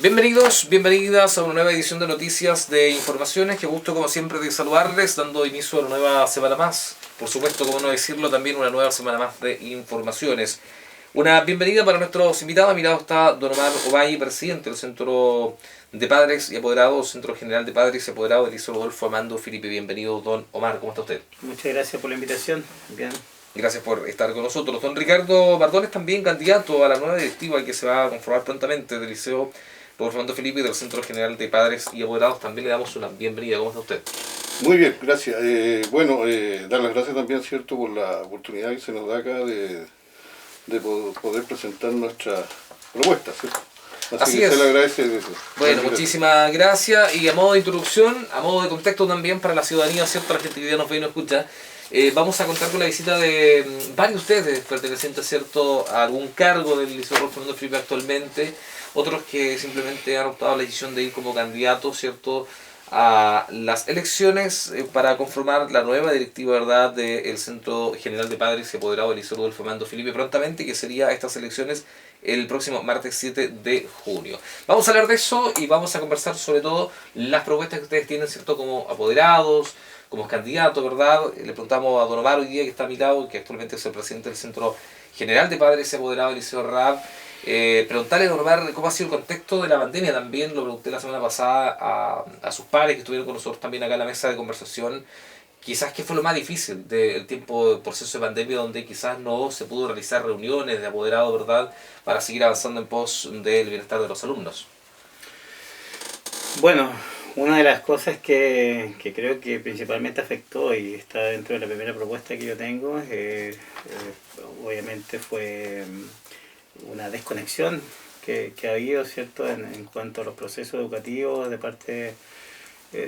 Bienvenidos, bienvenidas a una nueva edición de Noticias de Informaciones. Qué gusto como siempre de saludarles, dando inicio a una nueva semana más. Por supuesto, como no decirlo, también una nueva semana más de informaciones. Una bienvenida para nuestros invitados. A mi lado está don Omar Ovalle, presidente del Centro de Padres y Apoderados, Centro General de Padres y Apoderados del Liceo Rodolfo Amando Felipe. Bienvenido, don Omar. ¿Cómo está usted? Muchas gracias por la invitación. Bien. Gracias por estar con nosotros. Don Ricardo Bardones, también candidato a la nueva directiva que se va a conformar prontamente del Liceo Rodolfo Amando Felipe y del Centro General de Padres y Apoderados. También le damos una bienvenida. ¿Cómo está usted? Muy bien, gracias. Dar las gracias también, ¿cierto?, por la oportunidad que se nos da acá de poder presentar nuestra propuesta, ¿cierto? Así que es. se le agradece. Bueno, muchísimas gracias. Y a modo de introducción, a modo de contexto también para la ciudadanía, ¿cierto?, la gente que ya nos ve y nos escucha, vamos a contar con la visita de varios de ustedes pertenecientes, ¿cierto?, a algún cargo del Liceo Rodolfo Amando Felipe actualmente, otros que simplemente han optado la decisión de ir como candidatos, ¿cierto?, a las elecciones para conformar la nueva directiva, ¿verdad?, del Centro General de Padres y Apoderados del Liceo Rodolfo Amando Felipe prontamente, que sería estas elecciones el próximo martes 7 de junio. Vamos a hablar de eso y vamos a conversar sobre todo las propuestas que ustedes tienen, ¿cierto?, como apoderados, como candidatos, ¿verdad? Le preguntamos a don Omar hoy día, que está a mi lado, que actualmente es el presidente del Centro General de Padres y Apoderados del Liceo RAP. Preguntarle a don Omar cómo ha sido el contexto de la pandemia también. Lo pregunté la semana pasada a sus pares que estuvieron con nosotros también acá en la mesa de conversación. Quizás qué fue lo más difícil del tiempo de proceso de pandemia, donde quizás no se pudo realizar reuniones de apoderados, ¿verdad?, para seguir avanzando en pos del bienestar de los alumnos. Bueno, una de las cosas que creo que principalmente afectó y está dentro de la primera propuesta que yo tengo, obviamente fue una desconexión que ha habido, ¿cierto?, en cuanto a los procesos educativos de parte.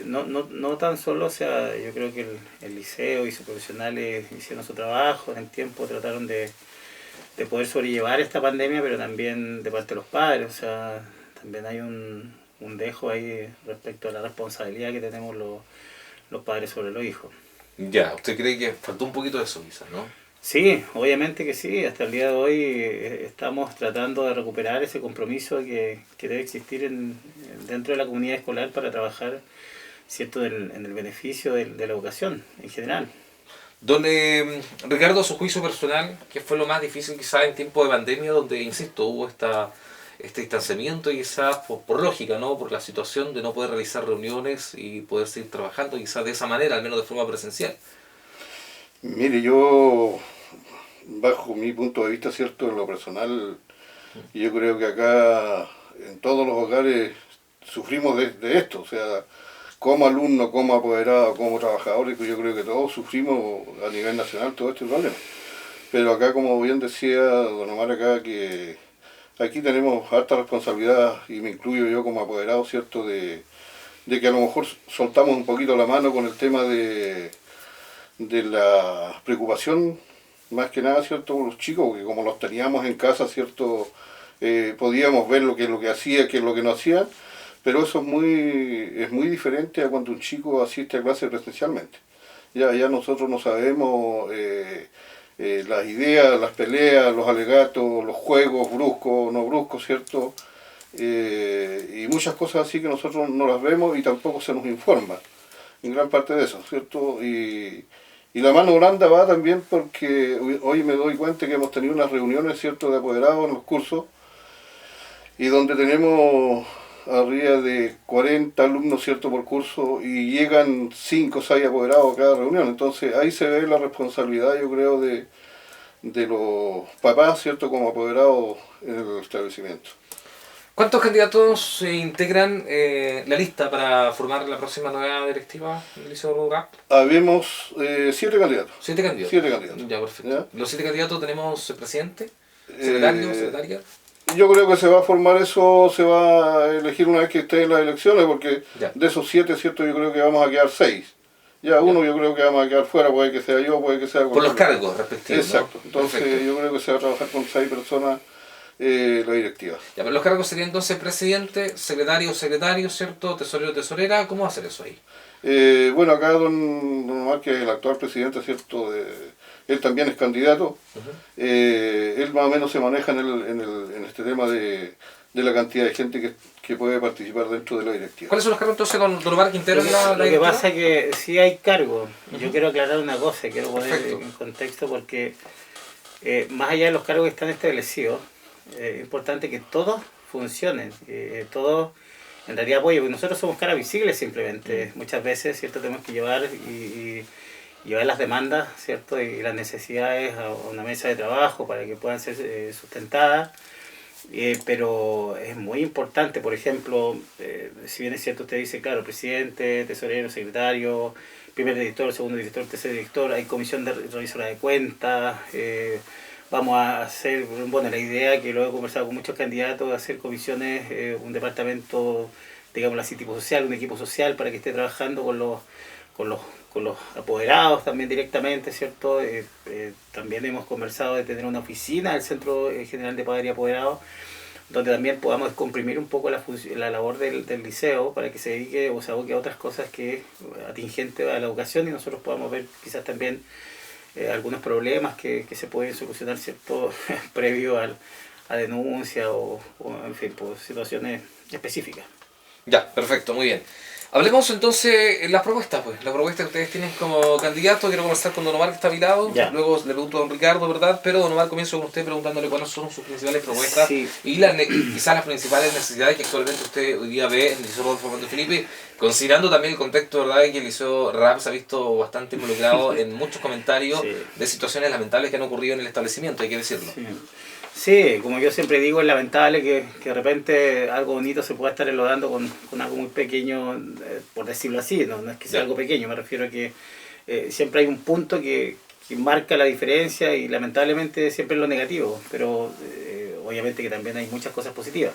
No tan solo, o sea, yo creo que el liceo y sus profesionales hicieron su trabajo en el tiempo, trataron de poder sobrellevar esta pandemia, pero también de parte de los padres, o sea, también hay un dejo ahí respecto a la responsabilidad que tenemos los padres sobre los hijos. Ya, ¿usted cree que faltó un poquito de eso quizás, no? Sí, obviamente que sí, hasta el día de hoy estamos tratando de recuperar ese compromiso que debe existir dentro de la comunidad escolar para trabajar, ¿cierto?, en el beneficio de la educación en general. Don Ricardo, a su juicio personal, ¿qué fue lo más difícil quizás en tiempo de pandemia, donde, insisto, hubo este distanciamiento y quizás por lógica, ¿no?, por la situación de no poder realizar reuniones y poder seguir trabajando quizás de esa manera, al menos de forma presencial? Mire, yo, bajo mi punto de vista, ¿cierto?, en lo personal, yo creo que acá, en todos los hogares, sufrimos de esto, o sea, como alumnos, como apoderados, como trabajadores, yo creo que todos sufrimos a nivel nacional todo este problema. Pero acá, como bien decía don Omar acá, que aquí tenemos harta responsabilidad, y me incluyo yo como apoderado, ¿cierto?, de que a lo mejor soltamos un poquito la mano con el tema de la preocupación, más que nada, ¿cierto?, por los chicos, porque como los teníamos en casa, ¿cierto?, podíamos ver lo que hacía, qué es lo que no hacía. Pero eso es muy diferente a cuando un chico asiste a clase presencialmente. Ya nosotros no sabemos las ideas, las peleas, los alegatos, los juegos bruscos, no bruscos, ¿cierto? Y muchas cosas así que nosotros no las vemos y tampoco se nos informa, en gran parte de eso, ¿cierto? Y la mano blanda va también porque hoy me doy cuenta que hemos tenido unas reuniones, ¿cierto?, de apoderados en los cursos, y donde tenemos arriba de 40 alumnos, ¿cierto?, por curso, y llegan 5 o 6 apoderados a cada reunión. Entonces ahí se ve la responsabilidad, yo creo, de los papás, ¿cierto?, como apoderados en el establecimiento. ¿Cuántos candidatos se integran la lista para formar la próxima nueva directiva del Liceo Rodolfo? Habemos 7 candidatos. 7 candidatos. 7 candidatos. Ya, perfecto. ¿Ya? Los 7 candidatos tenemos presidente, secretario, secretaria. Yo creo que se va a formar eso, se va a elegir una vez que esté en las elecciones, porque Ya. de esos 7, ¿cierto?, yo creo que vamos a quedar 6. Ya uno yo creo que vamos a quedar fuera, puede que sea yo, puede que sea... Por los cargos respectivos, exacto, ¿no? Entonces Perfecto. yo creo que se va a trabajar con 6 personas la directiva. Ya, pero los cargos serían entonces presidente, secretario, ¿cierto? Tesorero, tesorera. ¿Cómo va a hacer eso ahí? Bueno, acá don Omar, que es el actual presidente, ¿cierto?, él también es candidato. Él más o menos se maneja en este tema de de la cantidad de gente que puede participar dentro de la directiva. ¿Cuáles son los cargos entonces, don Omar Quintero, en la Lo que directiva? pasa es que sí hay cargos. Yo quiero aclarar una cosa, quiero poner Perfecto. en contexto porque más allá de los cargos que están establecidos, es importante que todos funcionen, todos en realidad apoyen, porque nosotros somos cara visible simplemente. Muchas veces, ¿cierto? Tenemos que llevar y llevar las demandas, ¿cierto? Y las necesidades a una mesa de trabajo para que puedan ser sustentadas. Pero es muy importante, por ejemplo, si bien es cierto, usted dice, claro, presidente, tesorero, secretario, primer director, segundo director, tercer director, hay comisión de revisora de cuentas, vamos a hacer, bueno, la idea que lo he conversado con muchos candidatos, de hacer comisiones, un departamento, digamos así, tipo social, un equipo social para que esté trabajando con los apoderados también directamente, ¿cierto? También hemos conversado de tener una oficina del Centro General de Padres y Apoderados, donde también podamos comprimir un poco la labor del liceo para que se dedique o se aboque a otras cosas que atingente a la educación y nosotros podamos ver quizás también algunos problemas que se pueden solucionar, ¿cierto? Previo a denuncia o en fin, por situaciones específicas. Ya, perfecto, muy bien. Hablemos entonces de las propuestas, pues. La propuesta que ustedes tienen como candidato. Quiero conversar con don Omar, que está a mi lado. Ya. Luego le pregunto a don Ricardo, ¿verdad? Pero don Omar, comienzo con usted preguntándole cuáles son sus principales propuestas Sí. y quizás las principales necesidades que actualmente usted hoy día ve en el Liceo Rodolfo Armando Felipe, considerando también el contexto, ¿verdad?, de que el Liceo RAP se ha visto bastante involucrado en muchos comentarios Sí. de situaciones lamentables que han ocurrido en el establecimiento, hay que decirlo. Sí. Sí, como yo siempre digo, es lamentable que de repente algo bonito se pueda estar enlodando con algo muy pequeño, por decirlo así, no es que sea Ya. algo pequeño, me refiero a que siempre hay un punto que marca la diferencia y lamentablemente siempre es lo negativo, pero obviamente que también hay muchas cosas positivas.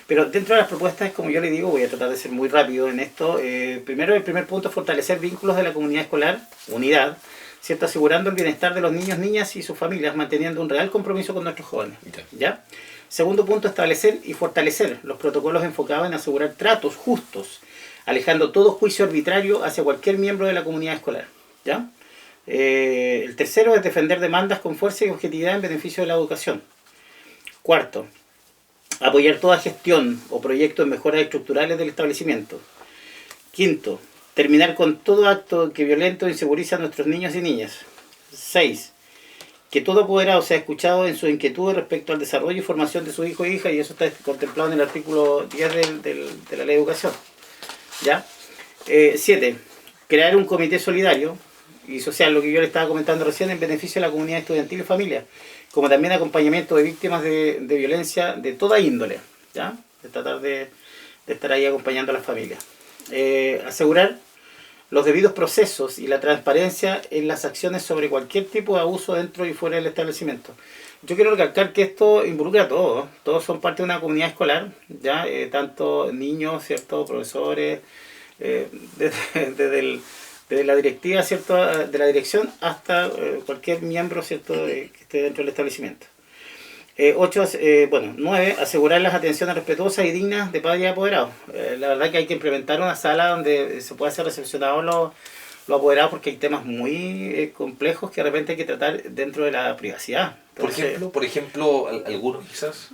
Pero dentro de las propuestas, como yo le digo, voy a tratar de ser muy rápido en esto. Primero, el primer punto es fortalecer vínculos de la comunidad escolar, unidad, ¿cierto? Asegurando el bienestar de los niños, niñas y sus familias, manteniendo un real compromiso con nuestros jóvenes. ¿Ya? Segundo punto, establecer y fortalecer los protocolos enfocados en asegurar tratos justos, alejando todo juicio arbitrario hacia cualquier miembro de la comunidad escolar. ¿Ya? El tercero es defender demandas con fuerza y objetividad en beneficio de la educación. Cuarto, apoyar toda gestión o proyecto en mejoras estructurales del establecimiento. Quinto, terminar con todo acto que violente o inseguriza a nuestros niños y niñas. 6. Que todo apoderado sea escuchado en sus inquietudes respecto al desarrollo y formación de su hijo e hija, y eso está contemplado en el artículo 10 de la Ley de Educación. ¿Ya? 7. Crear un comité solidario y social, lo que yo le estaba comentando recién, en beneficio de la comunidad estudiantil y familia, como también acompañamiento de víctimas de violencia de toda índole. ¿Ya? De tratar de estar ahí acompañando a las familias. Asegurar los debidos procesos y la transparencia en las acciones sobre cualquier tipo de abuso dentro y fuera del establecimiento. Yo quiero recalcar que esto involucra a todos. Todos son parte de una comunidad escolar, ¿ya? Tanto niños, ¿cierto?, profesores, desde la directiva, ¿cierto?, de la dirección hasta cualquier miembro, ¿cierto?, que esté dentro del establecimiento. 9. Asegurar las atenciones respetuosas y dignas de padres y apoderados. La verdad que hay que implementar una sala donde se pueda ser recepcionados los apoderados, porque hay temas muy complejos que de repente hay que tratar dentro de la privacidad. Entonces, Por ejemplo, algunos quizás.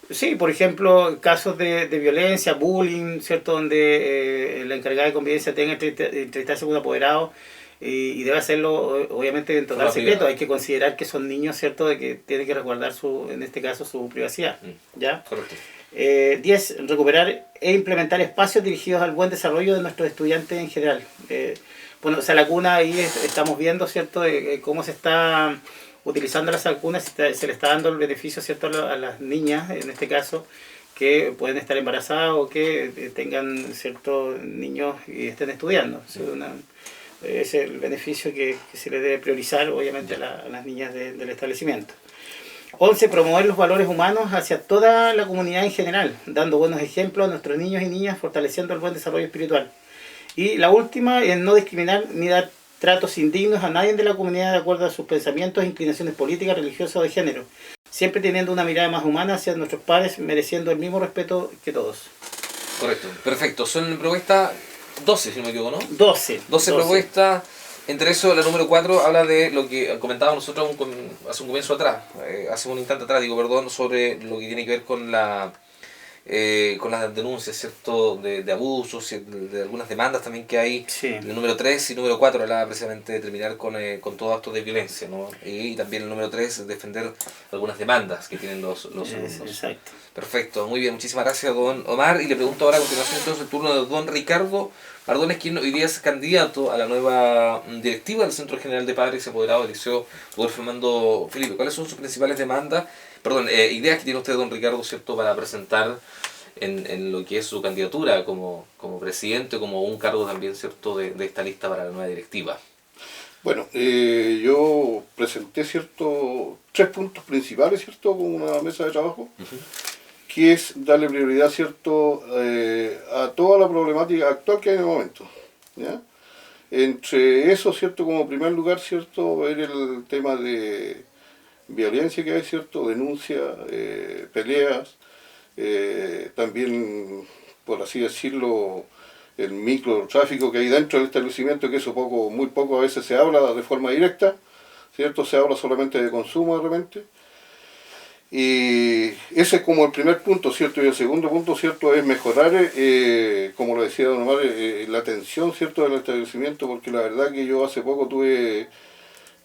sí, por ejemplo, casos de violencia, bullying, ¿cierto?, donde la encargada de convivencia tenga que entrevistarse con un apoderado y debe hacerlo obviamente en total secreto. Hay que considerar que son niños, ¿cierto?, de que tienen que resguardar en este caso, su privacidad. ¿Ya? Correcto. 10. Recuperar e implementar espacios dirigidos al buen desarrollo de nuestros estudiantes en general. Bueno, o sea, la cuna ahí estamos viendo, ¿cierto?, cómo se está utilizando las vacunas, se le está dando el beneficio, ¿cierto?, a las niñas, en este caso, que pueden estar embarazadas o que tengan ciertos niños y estén estudiando. Es el beneficio que se le debe priorizar, obviamente, a las niñas del establecimiento. 11. Promover los valores humanos hacia toda la comunidad en general, dando buenos ejemplos a nuestros niños y niñas, fortaleciendo el buen desarrollo espiritual. Y la última es no discriminar ni dar tratos indignos a nadie de la comunidad de acuerdo a sus pensamientos, inclinaciones políticas, religiosas o de género, siempre teniendo una mirada más humana hacia nuestros padres, mereciendo el mismo respeto que todos. Correcto, perfecto. Son propuestas 12, si no me equivoco, ¿no? 12 propuestas. Entre eso, la número 4 habla de lo que comentábamos nosotros hace un comienzo atrás, hace un instante atrás, sobre lo que tiene que ver con la con las denuncias, ¿cierto?, de abusos, de algunas demandas también que hay. Sí. El número 3 y número 4 hablaba precisamente de terminar con todo acto de violencia, ¿no? Y también el número 3 defender algunas demandas que tienen los alumnos. Exacto. Perfecto, muy bien, muchísimas gracias, don Omar. Y le pregunto ahora a continuación entonces el turno de don Ricardo Mardones, quien hoy día es candidato a la nueva directiva del Centro General de Padres y Apoderados del Liceo Rodolfo Fernando Felipe. ¿Cuáles son sus principales demandas, ideas que tiene usted, don Ricardo, cierto, para presentar en lo que es su candidatura como presidente, como un cargo también, cierto, de esta lista para la nueva directiva? Bueno, yo presenté, cierto, 3 puntos principales, cierto, con una mesa de trabajo, que es darle prioridad, cierto, a toda la problemática actual que hay en el momento, ¿ya? Entre eso, cierto, como primer lugar, cierto, ver el tema de violencia que hay, cierto, denuncia, peleas, también, por así decirlo, el microtráfico que hay dentro del establecimiento, que eso muy poco a veces se habla de forma directa, ¿cierto? Se habla solamente de consumo de repente. Y ese es como el primer punto, ¿cierto? Y el segundo punto, ¿cierto?, es mejorar, como lo decía don Omar, la atención, ¿cierto?, del establecimiento, porque la verdad que yo hace poco tuve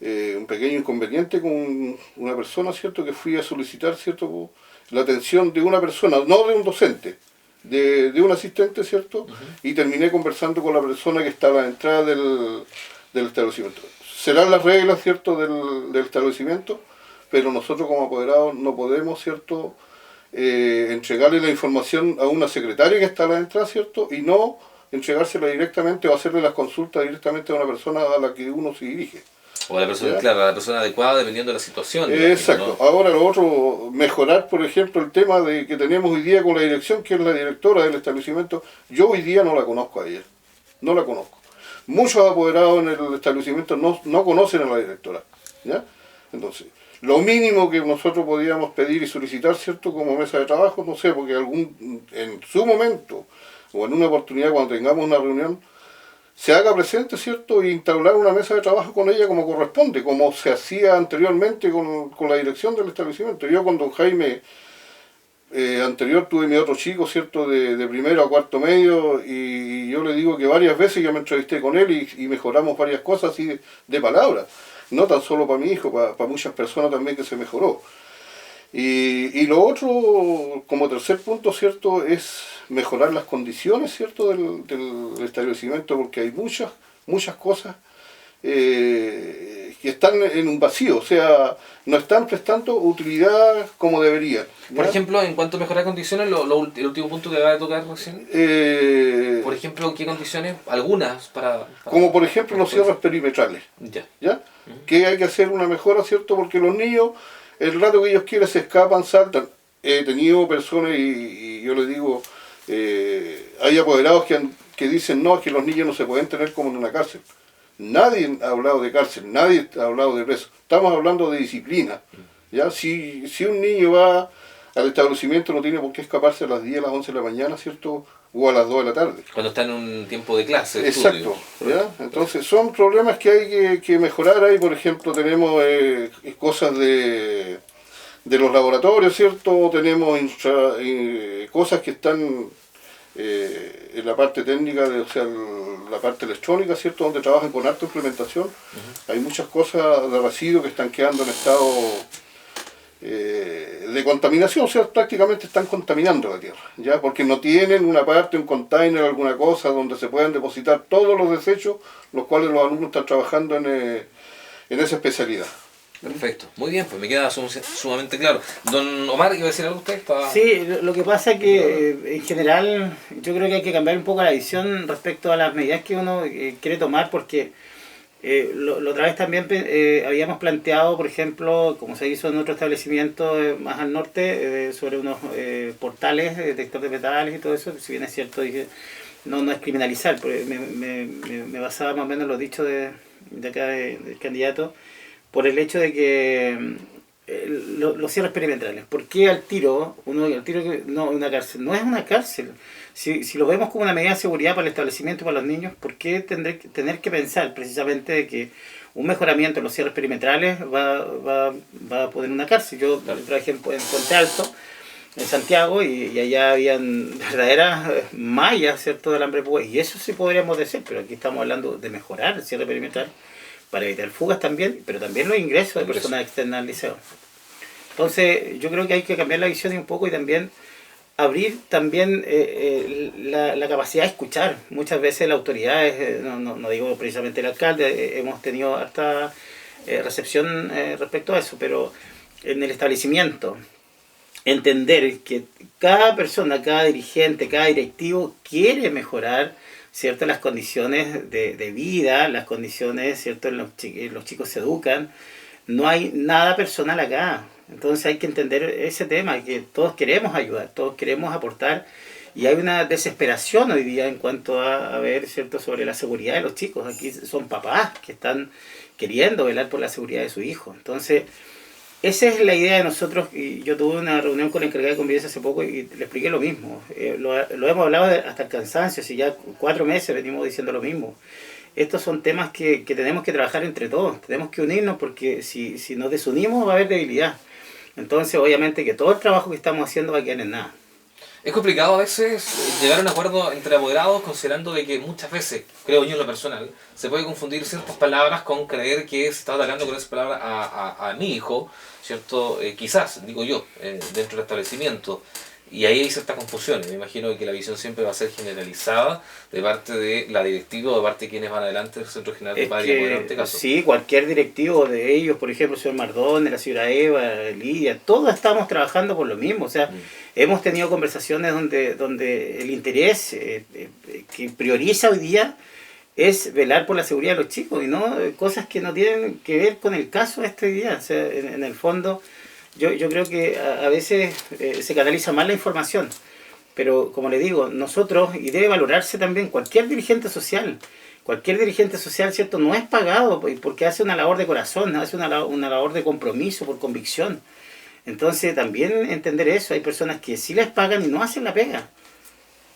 un pequeño inconveniente con una persona, ¿cierto?, que fui a solicitar, ¿cierto?, la atención de una persona, no de un docente, de un asistente, ¿cierto? Y terminé conversando con la persona que está a la entrada del establecimiento. Serán las reglas, ¿cierto?, del establecimiento, pero nosotros como apoderados no podemos, ¿cierto?, entregarle la información a una secretaria que está a la entrada, ¿cierto?, y no entregársela directamente o hacerle las consultas directamente a una persona a la que uno se dirige. O a la persona, claro, a la persona adecuada dependiendo de la situación. Exacto. ¿No? Ahora lo otro, mejorar, por ejemplo, el tema de que tenemos hoy día con la dirección, que es la directora del establecimiento. Yo hoy día no la conozco a ella, no la conozco. Muchos apoderados en el establecimiento no conocen a la directora, ¿ya? Entonces, lo mínimo que nosotros podíamos pedir y solicitar, ¿cierto?, como mesa de trabajo, no sé, porque en su momento, o en una oportunidad cuando tengamos una reunión, se haga presente, ¿cierto?, y instaurar una mesa de trabajo con ella como corresponde, como se hacía anteriormente con la dirección del establecimiento. Yo con don Jaime anterior tuve mi otro chico, ¿cierto?, de primero a cuarto medio, y yo le digo que varias veces yo me entrevisté con él y mejoramos varias cosas así de palabras, no tan solo para mi hijo, para muchas personas también que se mejoró. Y lo otro, como tercer punto, ¿cierto?, es mejorar las condiciones, ¿cierto?, del establecimiento, porque hay muchas cosas que están en un vacío, o sea, no están prestando utilidad como deberían, ¿ya? Por ejemplo, en cuanto a mejorar condiciones, el último punto que acaba de tocar recién, por ejemplo, ¿qué condiciones? Algunas para como por ejemplo los cierres perimetrales, ¿ya? Que hay que hacer una mejora, ¿cierto?, porque los niños, el rato que ellos quieren, se escapan, saltan. He tenido personas y yo les digo, hay apoderados que dicen, no, es que los niños no se pueden tener como en una cárcel. Nadie ha hablado de cárcel, nadie ha hablado de preso. Estamos hablando de disciplina, ¿ya? Si un niño va al establecimiento, no tiene por qué escaparse a las 10, a las 11 de la mañana, ¿cierto?, o a las 2 de la tarde. Cuando está en un tiempo de clase. De exacto, ¿ya? Entonces son problemas que hay que mejorar. Ahí, por ejemplo, tenemos cosas de los laboratorios, ¿cierto? Tenemos cosas que están en la parte técnica, o sea, la parte electrónica, ¿cierto?, donde trabajan con alta implementación. Hay muchas cosas de residuos que están quedando en estado de contaminación, o sea, prácticamente están contaminando la tierra, ¿ya? Porque no tienen una parte, un container, alguna cosa donde se puedan depositar todos los desechos, los cuales los alumnos están trabajando en esa especialidad. Perfecto, muy bien, pues me queda sumamente claro. Don Omar, ¿iba a decir algo usted? Sí, lo que pasa es que en general yo creo que hay que cambiar un poco la visión respecto a las medidas que uno quiere tomar, porque la otra vez también habíamos planteado, por ejemplo, como se hizo en otro establecimiento más al norte, sobre unos portales, detector de metales y todo eso. Si bien es cierto, dije, no es criminalizar, porque me basaba más o menos en los dichos de acá del candidato, por el hecho de que los cierres perimetrales. ¿Por qué al tiro? No, una cárcel. No es una cárcel. Si lo vemos como una medida de seguridad para el establecimiento y para los niños, ¿por qué tener que pensar precisamente de que un mejoramiento en los cierres perimetrales va a poner una cárcel? Yo trabajé en Puente Alto en Santiago, y allá habían verdaderas mallas, ¿cierto?, del hambre público, y eso sí podríamos decir, pero aquí estamos hablando de mejorar el cierre perimetral para evitar fugas también, pero también los ingresos de personas externas al liceo. Entonces, yo creo que hay que cambiar la visión un poco y también abrir también la capacidad de escuchar. Muchas veces las autoridades, no digo precisamente el alcalde, hemos tenido harta recepción respecto a eso, pero en el establecimiento, entender que cada persona, cada dirigente, cada directivo quiere mejorar, ¿cierto?, las condiciones de vida, las condiciones, ¿cierto?, en los chicos se educan. No hay nada personal acá. Entonces hay que entender ese tema, que todos queremos ayudar, todos queremos aportar, y hay una desesperación hoy día en cuanto a ver, ¿cierto?, sobre la seguridad de los chicos. Aquí son papás que están queriendo velar por la seguridad de su hijo. Entonces, esa es la idea de nosotros, y yo tuve una reunión con la encargada de convivencia hace poco y le expliqué lo mismo. Lo hemos hablado hasta el cansancio, si ya 4 meses venimos diciendo lo mismo. Estos son temas que tenemos que trabajar entre todos, tenemos que unirnos, porque si nos desunimos va a haber debilidad. Entonces, obviamente que todo el trabajo que estamos haciendo va a quedar en nada. Es complicado a veces llegar a un acuerdo entre apoderados, considerando de que muchas veces, creo yo en lo personal, se puede confundir ciertas palabras con creer que se está atacando con esa palabra a mi hijo, ¿cierto? Quizás, digo yo, dentro del establecimiento. Y ahí hay ciertas confusiones. Me imagino que la visión siempre va a ser generalizada de parte de la directiva o de parte de quienes van adelante del Centro General de Padres y Apoderados en este caso. Sí, cualquier directivo de ellos, por ejemplo, el señor Mardón, la señora Eva, Lidia, todos estamos trabajando por lo mismo. O sea, hemos tenido conversaciones donde el interés que prioriza hoy día es velar por la seguridad de los chicos, y no cosas que no tienen que ver con el caso de este día. O sea, en el fondo, yo creo que a veces se canaliza mal la información, pero como le digo, nosotros, y debe valorarse también, cualquier dirigente social, ¿cierto?, no es pagado porque hace una labor de corazón, hace una labor de compromiso, por convicción. Entonces también entender eso, hay personas que sí les pagan y no hacen la pega.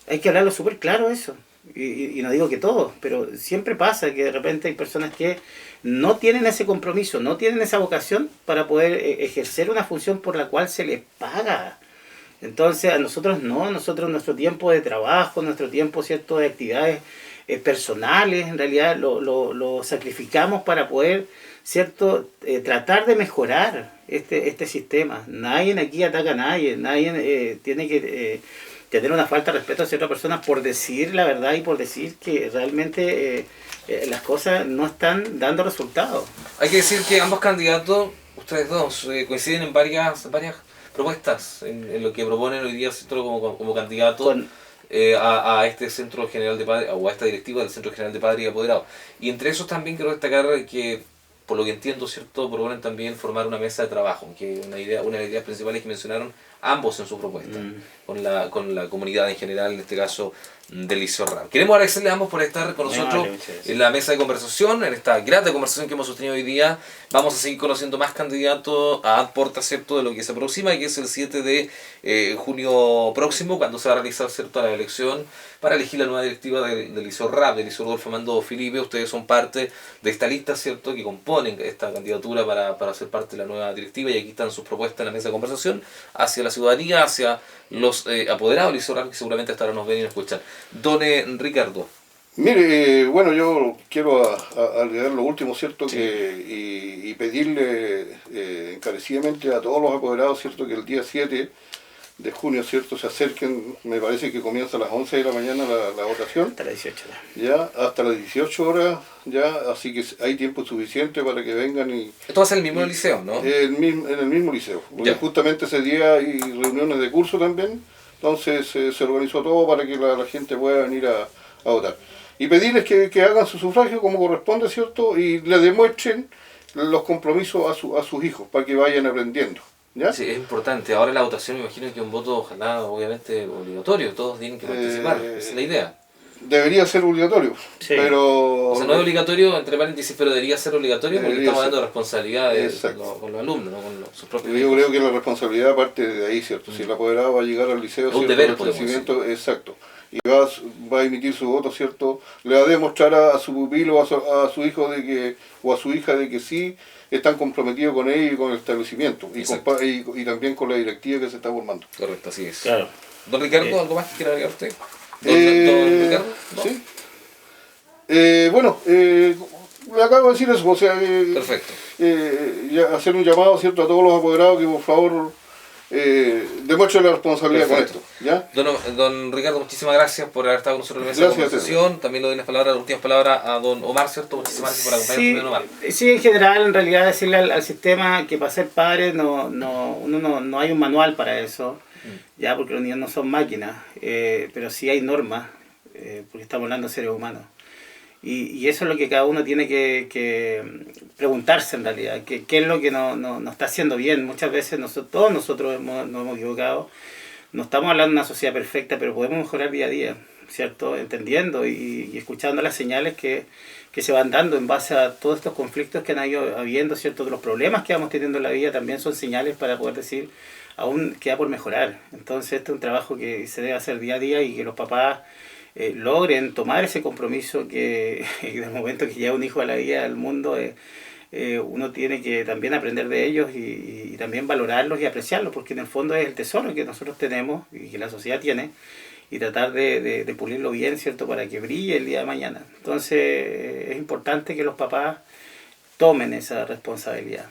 Hay que hablarlo súper claro eso. Y no digo que todos, pero siempre pasa que de repente hay personas que no tienen ese compromiso, no tienen esa vocación para poder ejercer una función por la cual se les paga. Entonces a nosotros no, nosotros nuestro tiempo de trabajo, nuestro tiempo, ¿cierto?, de actividades personales, en realidad lo sacrificamos para poder, ¿cierto?, tratar de mejorar este sistema. Nadie aquí ataca a nadie, nadie tiene que tener una falta de respeto hacia otra persona por decir la verdad y por decir que realmente las cosas no están dando resultados. Hay que decir que ambos candidatos, ustedes dos, coinciden en varias propuestas en lo que proponen hoy día como candidato a este Centro General de Padres, o a esta directiva del Centro General de Padres y Apoderados. Y entre esos también quiero destacar que, por lo que entiendo, ¿cierto?, proponen también formar una mesa de trabajo, que una de las ideas principales que mencionaron ambos en su propuesta, con la comunidad en general, en este caso del Liceo RAP. Queremos agradecerles a ambos por estar con nosotros en la mesa de conversación, en esta grata conversación que hemos sostenido hoy día. Vamos a seguir conociendo más candidatos a puerta, ¿cierto?, de lo que se aproxima, que es el 7 de junio próximo, cuando se va a realizar, ¿cierto?, la elección para elegir la nueva directiva del Liceo RAP, del Liceo Rodolfo Amando Filipe. Ustedes son parte de esta lista, ¿cierto?, que componen esta candidatura para ser parte de la nueva directiva, y aquí están sus propuestas en la mesa de conversación hacia la ciudadanía, hacia los apoderados del Liceo RAP, que seguramente hasta ahora nos ven y nos escuchan. Don Ricardo. Mire, bueno, yo quiero agregar lo último, ¿cierto? Sí. Y pedirle encarecidamente a todos los apoderados, ¿cierto?, que el día 7 de junio, ¿cierto?, se acerquen. Me parece que comienza a las 11 de la mañana la votación. Hasta las 18 horas. Ya, hasta las 18 horas, ya, así que hay tiempo suficiente para que vengan y... Esto va a ser el mismo liceo, ¿no? En el mismo liceo, porque justamente ese día hay reuniones de curso también, entonces se organizó todo para que la gente pueda venir a votar. Y pedirles que hagan su sufragio como corresponde, ¿cierto?, y le demuestren los compromisos a sus hijos, para que vayan aprendiendo. ¿Ya? Sí, es importante. Ahora la votación, me imagino que un voto, ojalá, obviamente, obligatorio. Todos tienen que participar. Esa es la idea. Debería ser obligatorio, sí. Pero... O sea, no es obligatorio, entre paréntesis, pero debería ser obligatorio porque estamos hablando de responsabilidades con los alumnos, ¿no?, con sus propios hijos. Yo creo que la responsabilidad parte de ahí, ¿cierto? Si el apoderado va a llegar al liceo, un deber, podemos decir. Exacto. y va a emitir su voto, ¿cierto? Le va a demostrar a su pupilo o a su hijo o a su hija de que sí están comprometidos con él y con el establecimiento y también con la directiva que se está formando. Correcto, así es. Claro. Don Ricardo, ¿algo más que quiera agregar usted? Don Ricardo? ¿No? Sí. Le acabo de decir eso, o sea, Perfecto. hacer un llamado, ¿cierto?, a todos los apoderados que por favor demuestren la responsabilidad. Perfecto. Con esto, ¿ya? Don Ricardo, muchísimas gracias por haber estado con nosotros en esta Gracias, conversación. También le doy las últimas palabras a don Omar, ¿cierto? Muchísimas gracias por acompañarnos, don Omar. Sí, en general, en realidad, decirle al sistema que para ser padre no hay un manual para eso, ya, porque los niños no son máquinas, pero sí hay normas, porque estamos hablando de seres humanos. Y eso es lo que cada uno tiene que preguntarse en realidad, qué es lo que no está haciendo bien. Muchas veces todos nosotros nos hemos equivocado. No estamos hablando de una sociedad perfecta, pero podemos mejorar día a día, ¿cierto? Entendiendo y escuchando las señales que se van dando en base a todos estos conflictos que han ido habiendo, ¿cierto? Los problemas que vamos teniendo en la vida también son señales para poder decir, aún queda por mejorar. Entonces este es un trabajo que se debe hacer día a día y que los papás logren tomar ese compromiso que en el momento que llega un hijo a la vida, al mundo, uno tiene que también aprender de ellos y también valorarlos y apreciarlos, porque en el fondo es el tesoro que nosotros tenemos y que la sociedad tiene, y tratar de pulirlo bien, ¿cierto?, para que brille el día de mañana. Entonces es importante que los papás tomen esa responsabilidad.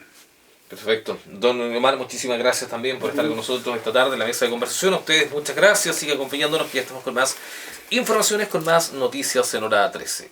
Perfecto. Don Omar, muchísimas gracias también por estar con nosotros esta tarde en la mesa de conversación. A ustedes muchas gracias, sigan acompañándonos que ya estamos con más informaciones, con más noticias en Hora 13.